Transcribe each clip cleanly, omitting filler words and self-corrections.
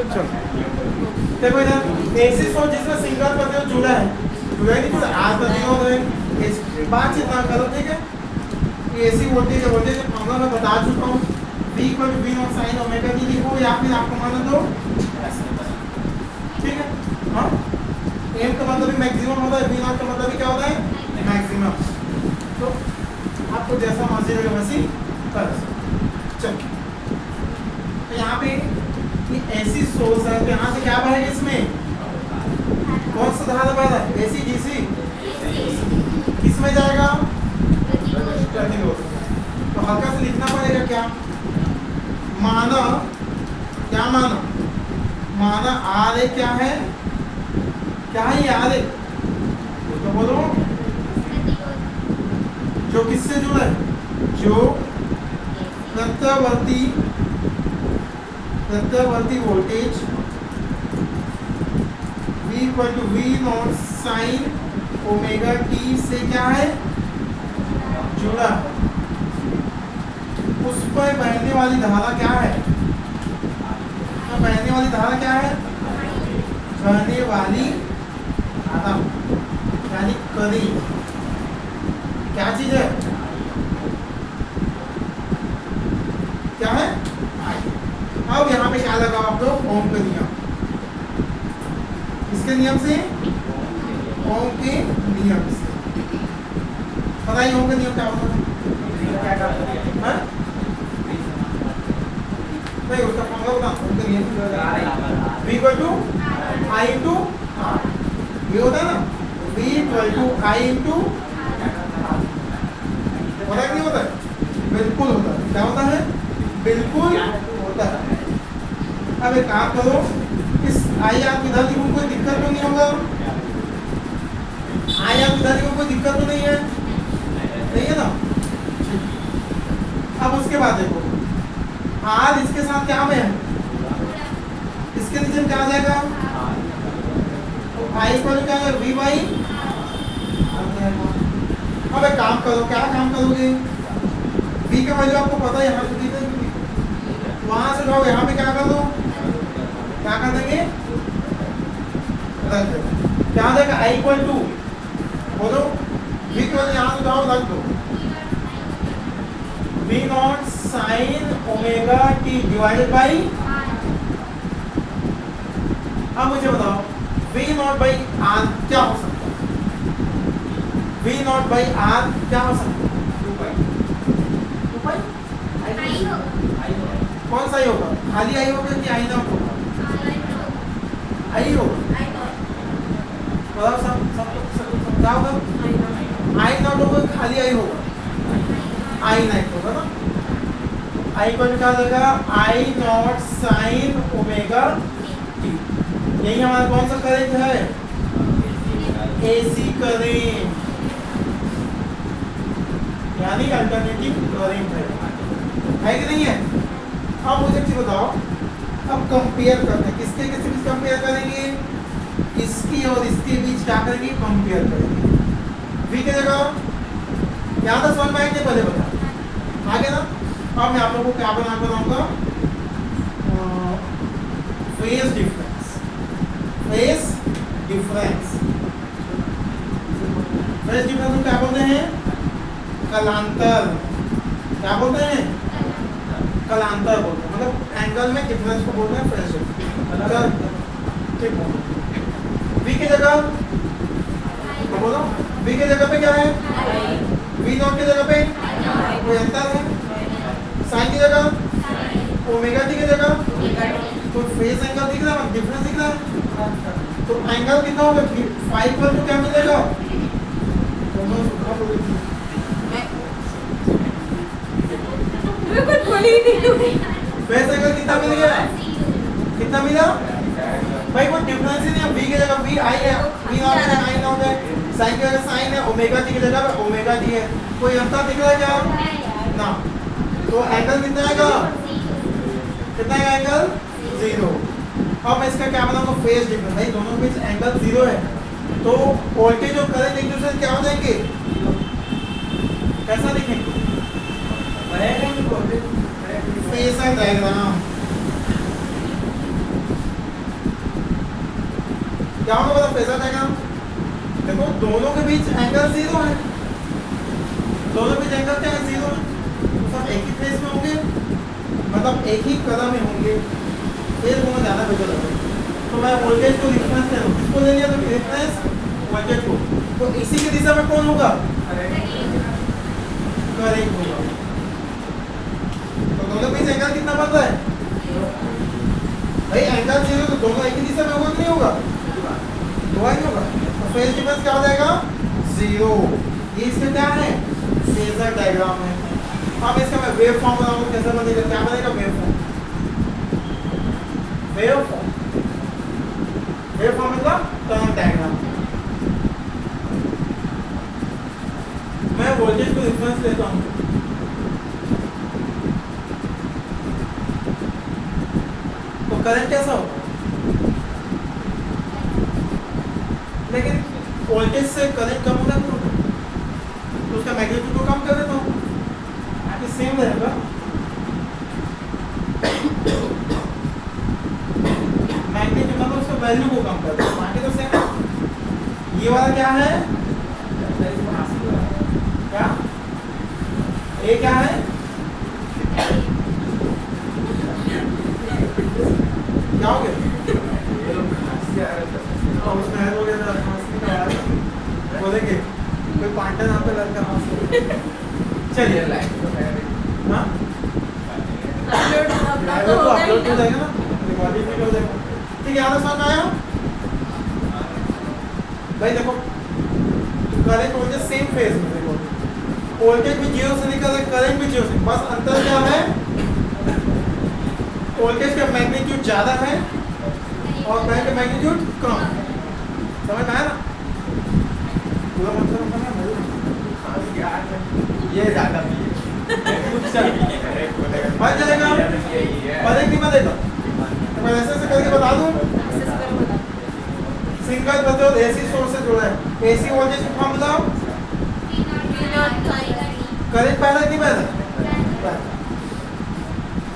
चलो देखो इधर एसी सोर्स जिसमें सिंगल प्रतिरोध जुड़ा है तो आर प्रतिरोध है बातचीत ना करो, ठीक है। एसी वोल्टेज फॉर्मूला मैं बता चुका हूँ, V = V0 sin omega t लिखो या फिर आपको मान दो, ठीक है। हाँ, M का मतलब मैक्सिमम होता है, V0 का मतलब क्या होता है मैक्सिमम। तो आपको जैसा मर्जी लगे वैसी कर सकते। चलो तो यहाँ पे ये ऐसी सोर्स है, तो यहाँ से क्या बहेगा, इसमें कौन सा धारा बह रहा है, एसी डीसी, किसमें जाएगा प्रतिरोध। तो हल्का से लिखना पड़ेगा क्या, माना क्या माना आर ए क्या है ये आर ए, तो बोलो जो किससे जुड़ा है, जो प्रत्यावर्ती voltage V = V0 sin omega t से क्या है जुड़ा, उस पर बहने वाली धारा क्या है, बहने वाली धारा क्या है, बहने वाली धारा यानी करंट, क्या चीज है, क्या है। अब यहाँ पे क्या लगा आप लोग, ओम का नियम, इसके नियम से, ओम के नियम से बताइए ओम का नियम क्या होता है, नहीं उसका फॉर्मूला बता, ओम का नियम V = I × R, ये होता है ना, V = I × R, होता है नहीं होता है, बिल्कुल होता है, क्या होता है, बिल्कुल होता है। अब एक काम करो, इस आई आप इधर लिखो, कोई दिक्कत तो नहीं होगा, आई आप इधर लिखो, कोई दिक्कत तो नहीं है, नहीं है ना। अब उसके बाद देखो आर इसके साथ क्या में है, इसके नीचे क्या आ जाएगा, तो आई पर क्या है V/। अब एक काम करो, क्या काम करोगे, V का वैल्यू आपको पता है, यहाँ से दी है, वहां से जाओ यहाँ पे क्या कर दो, क्या कर देंगे, रख देंगे, क्या आ जाएगा I = बोलो V के वैल्यू यहाँ से जाओ रख दो, V0 sin omega t divided by, अब मुझे बताओ V0/R क्या हो सकता है, V0/R क्या हो सकता है, 2 कौन सा ही होगा, खाली आई होगा कि आई नॉट होगा, आई होगा, बताओ सब क्या होगा, आई नॉट होगा, खाली आई होगा, आई नाइट होगा ना। आई को क्या देगा, I0 sin ओमेगा t, यही हमारा कौन सा करंट है, एसी करंट यानी अल्टरनेटिव करंट है कि नहीं है। अब मुझे चीज बताओ, अब कंपेयर करते हैं, किसके किसके बीच कंपेयर करेंगे, इसकी और इसके बीच क्या करेंगे, कंपेयर करेंगे। V की जगह यहाँ तक समझ में आएंगे, पहले बता आगे ना। अब मैं आप लोगों को क्या बनाऊंगा, फेज डिफरेंस, फेज डिफरेंस को क्या बोलते हैं, कलांतर, क्या बोलते हैं, कलांतर बोलते हैं, मतलब एंगल में डिफरेंस को बोलते हैं फेज डिफरेंस, ठीक है। V की जगह बोलो, V की जगह पे क्या है, V0 की जगह पे कोई अंतर है, साइन की जगह ओमेगा t की जगह, तो फेज एंगल दिख रहा है, डिफरेंस दिख रहा है, तो एंगल कितना होगा, 5 पर तो क्या मिलेगा, फेज एंगल कितना मिल गया, कितना मिला भाई, कोई डिफरेंस ही नहीं है। V की जगह V आई है, V0 की जगह I नॉट है, साइन की जगह साइन है, ओमेगा t की जगह ओमेगा t है, कोई अंतर दिख रहा है क्या ना, तो एंगल कितना आएगा, कितना आएगा एंगल 0। अब मैं इसका क्या बनाऊंगा, फेज डिफरेंस, भाई दोनों के बीच एंगल 0 है, तो वोल्टेज और करंट एक दूसरे से क्या हो जाएंगे, कैसा दिखेंगे, फेजर डायग्राम, क्या होगा मतलब फेजर डायग्राम? देखो दोनों के बीच एंगल 0 है, दोनों के बीच एंगल क्या है? 0 है, तो सब एक ही फेज में होंगे, मतलब एक ही कदम में होंगे, फेज होना ज़्यादा बेटर होगा। तो मैं वोल्टेज को रिफरेंस ले लूँ, किसको ले लिया? तो रिफरेंस वोल्टेज को, तो इसी की दिशा में कौन होगा? करेंट होगा। तो दोनों के बीच एंगल कितना बन रहा है भाई? एंगल 0, तो दोनों एक ही दिशा में होगा कि नहीं होगा? होगा नहीं होगा? तो फेज डिफरेंस क्या हो जाएगा? 0। ये इसका क्या है? फेजर डायग्राम है। अब इसका मैं वेव फॉर्म बनाऊंगा, कैसा बनेगा? क्या बनेगा? Wave form. Wave form, wave form मतलब टर्म डायग्राम। मैं वोल्टेज को रिफरेंस लेता हूँ, तो करंट कैसा होगा? लेकिन वोल्टेज से करंट कम होगा तो उसका मैग्नीट्यूड को कम कर देता हूँ, ताकि सेम रहेगा। मैग्नीट्यूड मतलब उसका वैल्यू को कम कर देता हूँ, बाकी तो सेम है। ये वाला क्या है? क्या? ये क्या है? क्या हो गया? उसमें है हो गया था, बोलेंगे कोई पार्टनर यहाँ पे लड़का हंस। चलिए हाँ अपलोड हो जाएगा ना, रिकॉर्डिंग भी हो जाएगा। ठीक है, यहाँ समझ में आया भाई? देखो करंट वोल्टेज सेम फेज में, देखो वोल्टेज भी 0 से निकल रहा है, करंट भी 0 से, बस अंतर क्या है? वोल्टेज का मैग्नीट्यूड ज्यादा है और करंट का मैग्नीट्यूड कम है। समझ में आया ना? पूरा मतलब ये ज्यादा भी बन जाएगा, बने कि बनेगा? तो मैं ऐसे करके बता दूं। सिंगल प्रतिरोध एसी सोर्स से जुड़ा है, एसी वोल्टेज का फॉर्मूला करंट पहला कि पहला?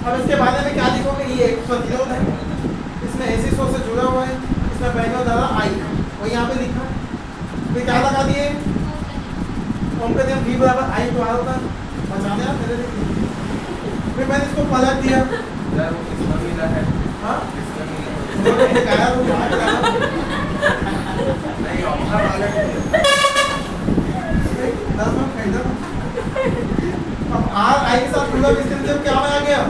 अब इसके बारे में क्या लिखोगे? ये एक प्रतिरोध है, इसमें एसी सोर्स से जुड़ा हुआ है, इसमें बहने वाला धारा आई, वो यहाँ पे लिखा। फिर क्या लगा दिए? ओम का नियम V बराबर I तो आ होता है, बचाने आप मेरे लिए। फिर मैंने इसको पलट दिया। हाँ क्या वो अब R I के साथ जुड़ा, इसके क्या आ गया?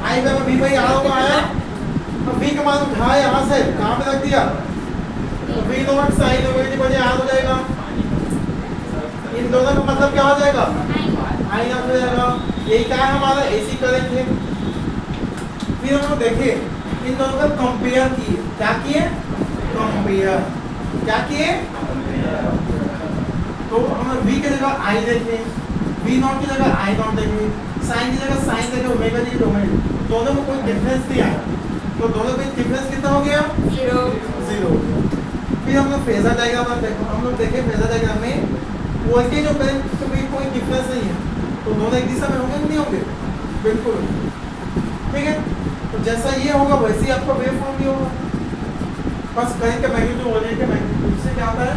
I बराबर V बाई R होगा आया। अब V का मान उठाया यहाँ से, कहाँ पे रख दिया? तो V नॉट साइन ओमेगा बजे R हो जाएगा। इन दोनों का मतलब क्या हो जाएगा? I नॉट हो जाएगा। यही क्या है हमारा? AC करंट है। फिर हम लोग देखे इन दोनों का कंपेयर किए। क्या किए? कंपेयर। क्या किए? तो हम V की जगह I देखे, V नॉट की जगह I नॉट देखे, साइन की जगह साइन देखे, ओमेगा की जगह ओमेगा। दोनों में कोई डिफरेंस नहीं आया, तो दोनों में डिफरेंस कितना हो गया? 0। फिर हम लोग फेजर डायग्राम में देखो, हम लोग देखे फेजर डायग्राम में वोल्टेज और करंट के बीच कोई डिफरेंस नहीं है, तो दोनों एक दिशा में होंगे नहीं होंगे? बिल्कुल। ठीक है, तो जैसा ये होगा वैसे ही आपका वेव फॉर्म भी होगा, बस करंट का मैग्नीट्यूड वोल्टेज का मैग्नीट्यूड से क्या होता है?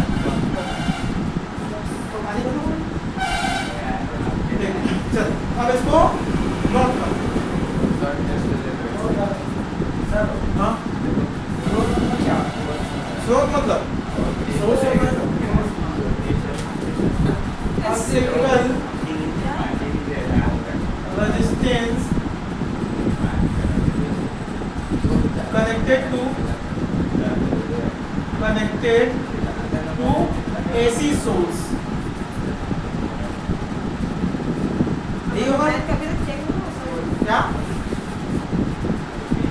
तो आगे बढ़ो। चल अब इसको नोट करो। हाँ स्रोत मतलब single resistance connected to AC source। यही होगा क्या?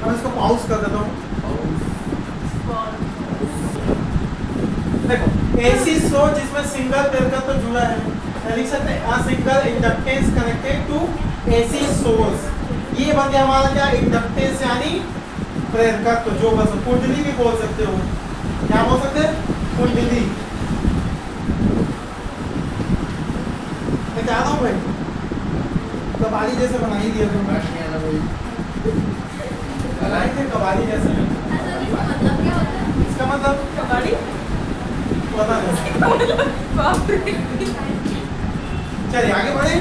अब इसको पॉज कर देता हूँ। देखो AC सोर्स जिसमें सिंगल प्रेरक तो जुड़ा है, लिख सकते हैं a single inductance connected to AC source. ये बन गया हमारा क्या? इंडक्टेंस यानी प्रेरक, तो जो बस कुंडली भी बोल सकते हो। क्या बोल सकते हैं? कुंडली। मैं चाहता हूँ भाई कबाड़ी जैसे बना ही दिया तुम, कबाड़ी जैसे। इसका मतलब मतलब कबाड़ी पता नहीं। बाप रे। चलिए आगे बढ़े।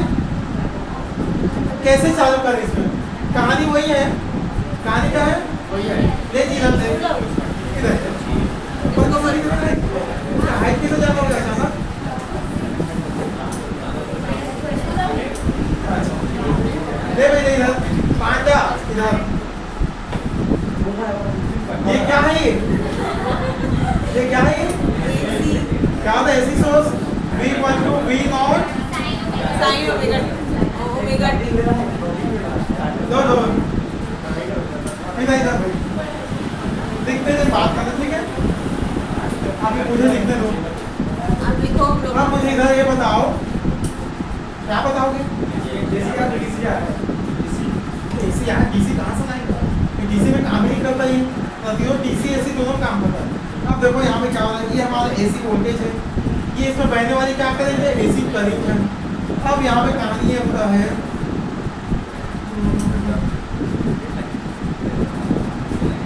कैसे चालू करें इसमें? कहानी वही है। कहानी क्या है? वही है। ले जी इधर से इधर ऊपर को मरी है। हाइट कितना ज्यादा हो गया अचानक? ले भाई इधर पांडा इधर। ये क्या है? ये क्या है? क्या होता है ऐसी सोच? V1 to V0 sine omega T दो इधर इधर लिखते हैं बात करते ठीक है। आप ये मुझे लिखते दो। आप लिखो हम लोग। अब मुझे इधर ये बताओ क्या बताओगे? डीसी का डीसी आ है। डीसी यार डीसी कहाँ से लाएंगे? डीसी में काम ही नहीं करता ये। नदियों डीसी एसी दोनों काम करता है। अब देखो यहाँ पे क्या हो रहा है? ये हमारा एसी वोल्टेज है। ये इसमें बहने वाली क्या करेंगे? एसी करंट है। अब यहाँ पे कहानी ये होता है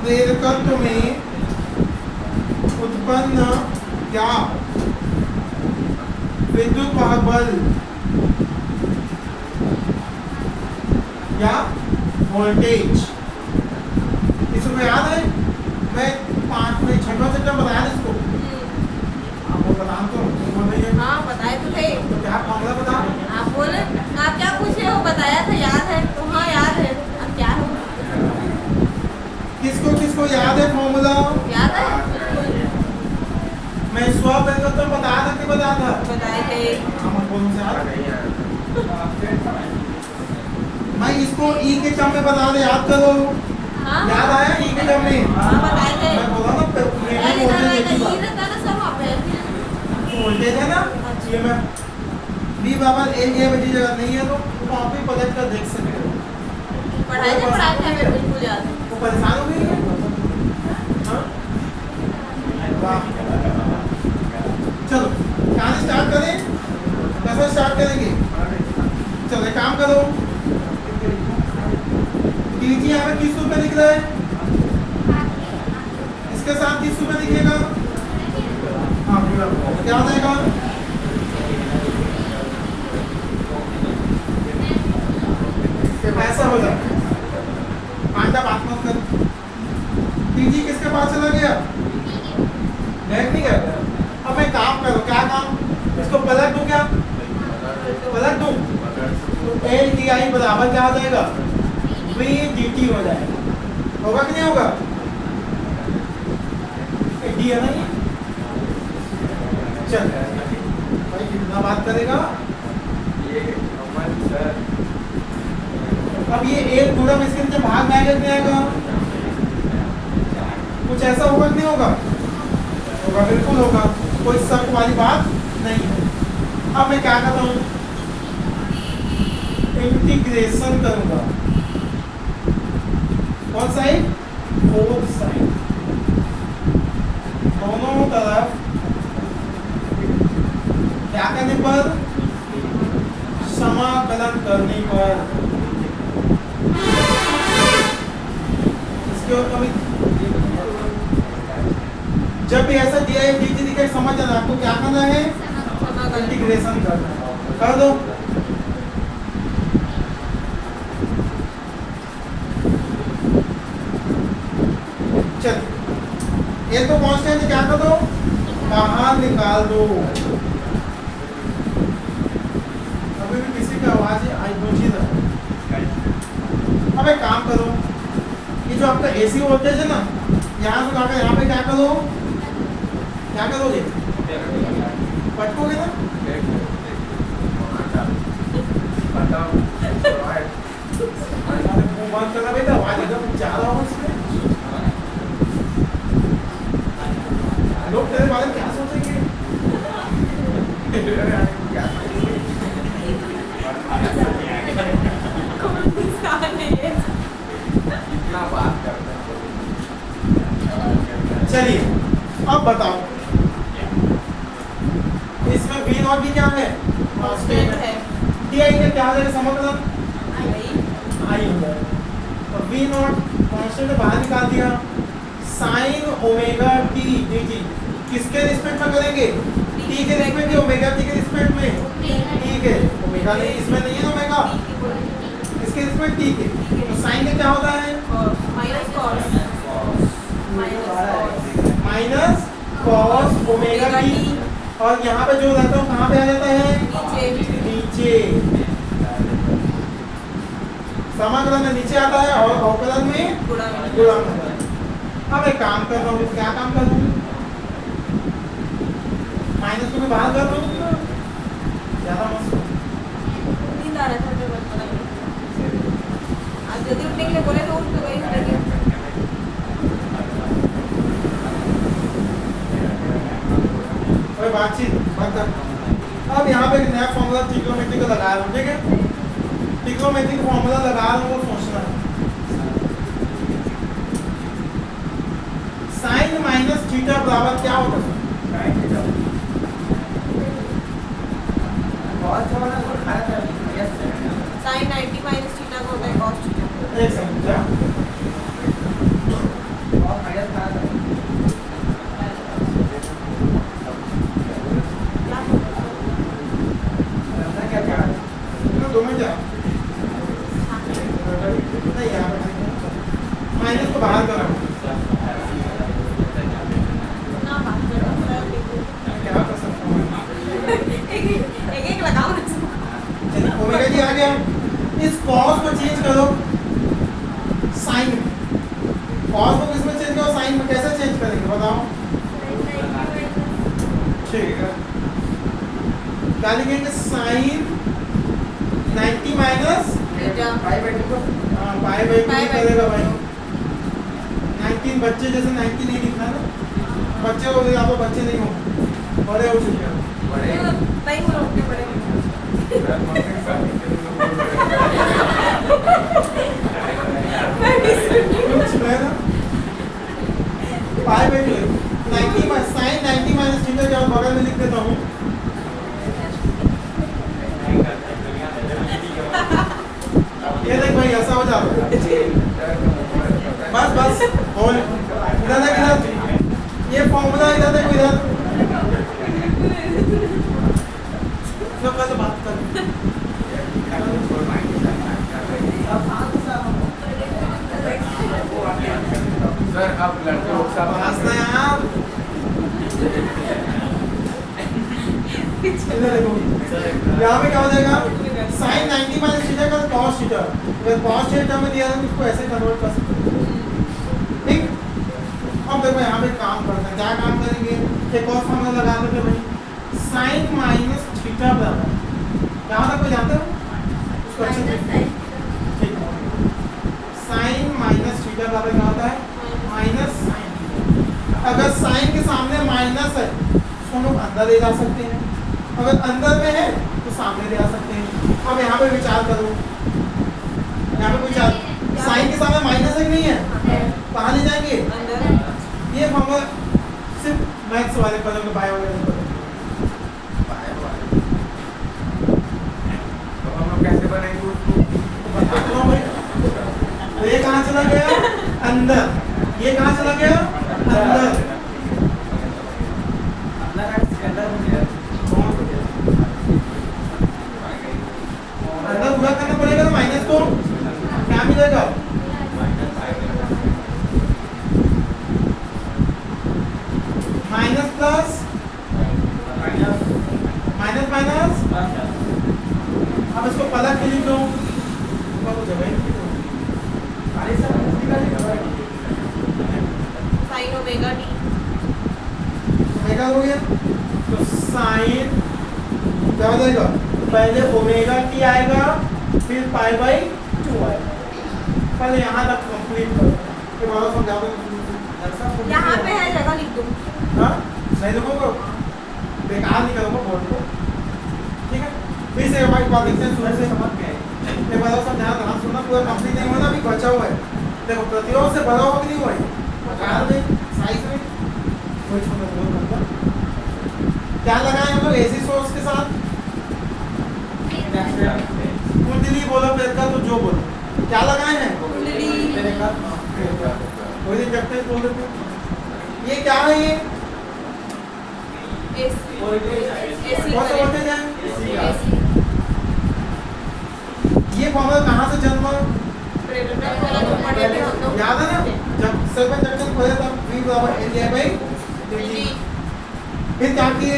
प्रेरक तत्व में उत्पन्न क्या विद्युत वाहक बल या वोल्टेज इसको याद है? मैं 5 में 6वां चैप्टर बताया था इसको। आपको बता तो बोल रही है। हाँ बताए तो थे। तो क्या फॉर्मूला बता? आप बोले आप क्या पूछे हो? बताया था याद है तो हाँ याद है। अब क्या हो? किसको किसको याद है फॉर्मूला? याद है? मैं स्वप्रेरक तो बताया था कि बताया था? बताए थे। हम कौन से याद? मैं इसको ई के टर्म में बता दे याद करो। हाँ याद आया ई के टर्म में? हाँ बताए थे। मैं बोला ना यार इधर वोल्टेज ये रहता ना सब वहाँ पे। वोल्टेज है ना ये मैं v बराबर a बची जगह नहीं है तो वहाँ पे पलट कर देख सकते हो। पढ़ाए थे हमें बिल्कुल याद है। वो परेशान हो गई है? हाँ? वाह। चलो कहानी स्टार्ट करें। कैसे स्टार्ट करेंगे? चलो एक काम करो। टीजी यहाँ पे किस रूप में दिख रहा है? इसके साथ किस रूप में दिखेगा? हाँ क्या हो जाएगा? ऐसा हो जाए पांडा बात मत कर। टीजी किसके पास चला गया? बैठ नहीं गया। अब मैं काम करो क्या काम? इसको पलट दूं क्या? पलट दूं तो एल डी आई बराबर क्या हो जाएगा? वी डी टी हो जाएगा। होगा कि नहीं होगा? डी है ना ये? चल भाई कितना बात करेगा? अब ये एक गुणम इसके नीचे भाग में आएगा कि नहीं आएगा? कुछ ऐसा होगा कि नहीं होगा? होगा बिल्कुल होगा। कोई शक वाली बात नहीं है। अब मैं क्या करता हूँ? इंटीग्रेशन करूंगा। कौन साइड? बोथ साइड दोनों तरफ क्या करने पर? समाकलन करने पर। इसके और कभी जब भी ऐसा दिया है डी टी दिखे समझ जाना आपको क्या करना है? इंटीग्रेशन करना है। कर दो। चल ये तो कांस्टेंट है क्या कर दो? बाहर निकाल दो। अभी भी किसी की आवाज आई पहुंची था। अब एक काम करो ये जो आपका एसी वोल्टेज है ना यहाँ से उठाकर यहाँ पे क्या करो? क्या करोगे? पटकोगे ना? मुंह बंद करना बेटा आवाज एकदम ज्यादा हो इसमें। लोग तेरे बारे में क्या सोचेंगे? चलिए अब बताओ इसमें V नॉट भी क्या है? कांस्टेंट है। डी आई का क्या है समाकलन? आई होगा। तो V नॉट कांस्टेंट बाहर निकाल दिया। Sine omega T dt। किसके रिस्पेक्ट में करेंगे? t के रिस्पेक्ट में, ओमेगा t के रिस्पेक्ट में, t के ओमेगा नहीं, इसमें नहीं है ओमेगा, इसके रिस्पेक्ट t के। तो साइन में क्या होता है? Minus cos minus cos omega t। और यहाँ पे जो रहता है कहाँ पे आ जाता है? नीचे। समाकलन में नीचे आता है और अवकलन में गुणा गुणा में आता है। अब एक काम कर रहा हूँ, क्या काम कर रहा हूँ? माइनस को मैं बाहर कर रहा हूँ, ज्यादा मस्त। नींद आ रहा था मुझे, बस पता नहीं। आज जल्दी उठने के लिए बोले तो उठ तो गई, लेकिन कोई बातचीत बंद कर। अब यहाँ पे एक नया फॉर्मूला ट्रिग्नोमेट्री का लगा रहा हूँ, ठीक है? ट्रिग्नोमेट्री का फॉर्मूला लगा रहा हूँ, वो सोचना है। साइन माइनस थीटा बराबर क्या होता है? साइन 90 माइनस थीटा को होता है कॉस थीटा। एक सेकंड, क्या? दो मिनट जा। नहीं यहाँ पे माइनस को बाहर करो। ना बात करो, क्या कर सकता हूँ? एक लगाओ ना। चलिए, ओमेगा जी आ गया। इस कॉस को चेंज करो साइन में। कॉस को किसमें चेंज करो? साइन में। कैसे चेंज करेंगे बताओ? ठीक है, क्या लिखेंगे? Sine 90 minus pi by two करेगा भाई। 19 बच्चे जैसे 90 नहीं लिखना ना, बच्चे हो गए, आप बच्चे नहीं हो, बड़े हो चुके हो। नहीं हो उठने पड़ेगा। कुछ है ना, pi by two 90 sine 90 minus theta के बगल में लिख देता हूँ। ये देख भाई, ऐसा हो जाता है। बस बस बोल, इधर देख, इधर ये फॉर्मूला, इधर देखो, इधर तो कल बात कर। सर अब लड़के लोग सब हंसना यार। इधर देखो, यहाँ पे क्या हो जाएगा? साइन 90 माइनस थीटा का कॉस थीटा। अगर कॉस थीटा में दिया है तो इसको ऐसे कन्वर्ट कर सकते हैं, ठीक? अब देखो यहाँ पे काम करते हैं, क्या काम करेंगे? एक और फॉर्मूला लगा देते हैं भाई, साइन माइनस थीटा बराबर यहाँ तक कोई जानते हो? उसको अच्छे से ठीक है। साइन माइनस थीटा बराबर क्या होता है? Minus sign. अगर साइन के सामने माइनस है उसको हम लोग अंदर ले जा सकते हैं, अगर अंदर में है तो सामने ले आ सकते हैं। अब यहाँ पे विचार करो, यहाँ पे विचार, साइन के सामने माइनस है कि नहीं है? कहाँ ले जाएंगे? अंदर। ये फॉर्मूला सिर्फ मैथ्स वाले पदों में बायो वाले पदों में। तो हम लोग कैसे बनाएंगे उसको? बताता हूँ भाई। तो ये कहाँ चला गया? अंदर। ये कहाँ चला गया? अंदर। अंदर पूरा करना पड़ेगा ना माइनस को, क्या मिलेगा? Minus plus minus minus. अब इसको पलट के लिख दो। Sine omega T. ओमेगा हो गया, तो साइन क्या हो जाएगा? पहले ओमेगा टी आएगा, फिर पाई बाई 2 आएगा। पहले यहाँ तक कंप्लीट करो, फिर बाद में समझा दो। यहाँ पे है, जगह लिख दूँ। हाँ, नहीं लिखोगे बेकार नहीं करोगे बोर्ड को, ठीक है? फिर से हमारी बात देखते हैं शुरू से समझ में आई। एक बार सब ध्यान सुनना, पूरा कंप्लीट नहीं हुआ ना, अभी बचा हुआ है। देखो प्रतिरोध से भरा हुआ कि नहीं हुआ है? आकार में, साइज में कोई छोटा बहुत नंबर क्या लगाए हम लोग एसी सोर्स के साथ? कुंडली बोलो प्रेरका, तो जो बोलो क्या लगाए हैं? कुंडली। कोई दिन जब तक बोल देते ये क्या है? ये एसी कौन सा वोल्टेज है? एसी ये फॉर्मूला कहाँ से जन्मा? ब्रेडन वाला जो पढ़े थे हम लोग याद है ना? जब सर्कल जंक्शन खोला था V बराबर एरिया बाई dt। फिर क्या किए?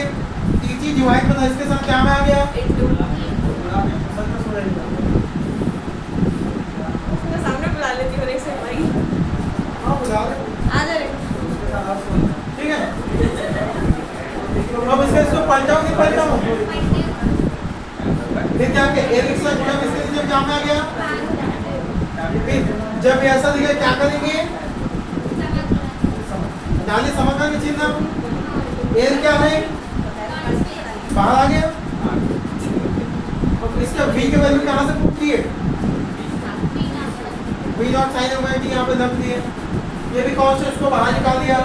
टीची डिवाइड बना इसके साथ क्या में आ गया? इनटू सर्कल सो जाएगा। मैं सामने बुला लेती हूँ एक से भाई हाँ बुला ले। आ जा रे ठीक है। अब इसको पलटाओ कि पलटाओ? फिर क्या किया? एक से गुणा इसके नीचे क्या में आ गया? फिर जब ये ऐसा दिखे क्या करेंगे? डालिए समाकलन के चिन्ह। एल क्या है? बाहर आ गया। और इसका v की वैल्यू कहाँ से पुट की है? v not sine omega t यहाँ पे रख दिए। ये भी कॉस्ट है, उसको बाहर निकाल दिया।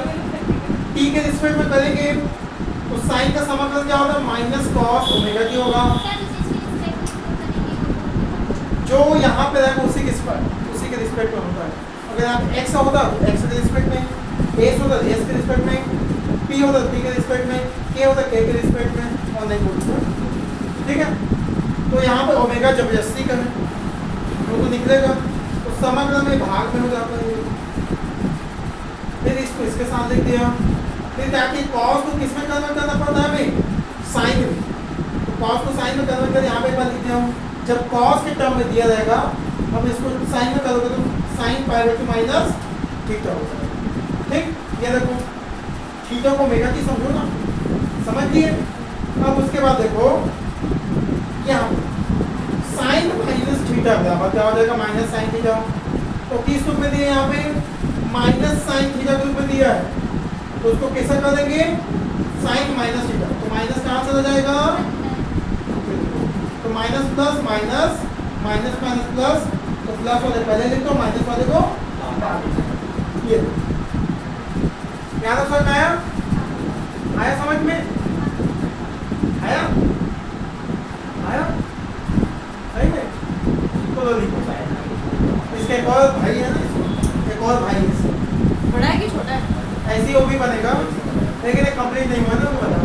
t के रिस्पेक्ट में करेंगे तो साइन का समाकलन क्या होगा? माइनस कॉस ओमेगा t होगा। जो यहाँ पे रहेगा उसी के रिस्पेक्ट में होता है। अगर आप x होता तो x के रिस्पेक्ट में, s होता तो s के रिस्पेक्ट में, p होता तो p के रिस्पेक्ट में, k होता k के रिस्पेक्ट में और नहीं बोलते। ठीक है। तो यहाँ पे ओमेगा जबरदस्ती करें तो निकलेगा तो समाकलन में भाग में हो जाता है। फिर इसको इसके साथ लिख दिया। फिर क्या कि cos को किस में कन्वर्ट करना पड़ता है हमें? साइन में। तो cos को साइन में कन्वर्ट कर यहाँ पे एक बार लिख दिया हूँ। जब cos के टर्म में दिया जाएगा हम इसको साइन में करोगे तो sine pi by 2 minus theta हो जाएगा। ठीक, ये देखो थीटा को ओमेगा की समझो ना, समझ लिए। अब उसके बाद देखो यहाँ साइन माइनस थीटा बराबर क्या हो जाएगा? Minus sine theta. तो किस रूप में दिया यहाँ पे? माइनस साइन थीटा के रूप में दिया है। तो उसको कैसा कर देंगे? Sine minus theta. तो माइनस कहाँ चला जाएगा? तो minus plus minus minus minus plus, तो प्लस वाले पहले लिख दो, माइनस वाले को ये क्या समझ आया? आया समझ में? आया? आया? सही में? तो लिखो। इसके एक और भाई है ना, एक और भाई है। बड़ा है कि छोटा है? ऐसी वो भी बनेगा लेकिन एक कंप्लीट नहीं हुआ ना, वो बता